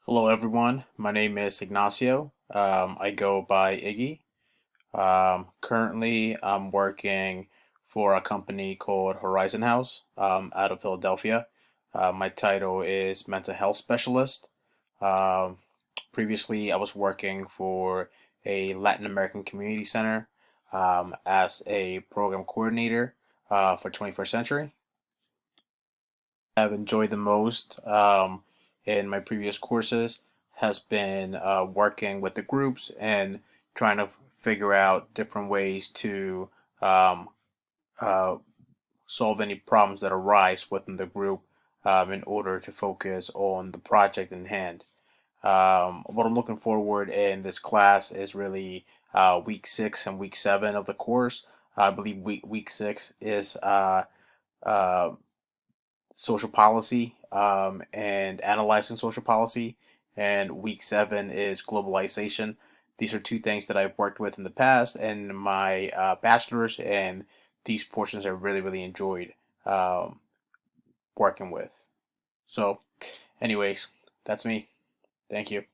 Hello, everyone. My name is Ignacio. I go by Iggy. Currently, I'm working for a company called Horizon House out of Philadelphia. My title is Mental Health Specialist. Um, Previously, I was working for a Latin American community center as a program coordinator for 21st Century. I've enjoyed the most in my previous courses has been working with the groups and trying to figure out different ways to um, uh, solve any problems that arise within the group in order to focus on the project in hand. What I'm looking forward in this class is really week 6 and week 7 of the course. I believe week 6 is uh, social policy and analyzing social policy, and week 7 is globalization. These are two things that I've worked with in the past and my bachelor's, and these portions I really enjoyed um, working with. So, anyways, that's me. Thank you.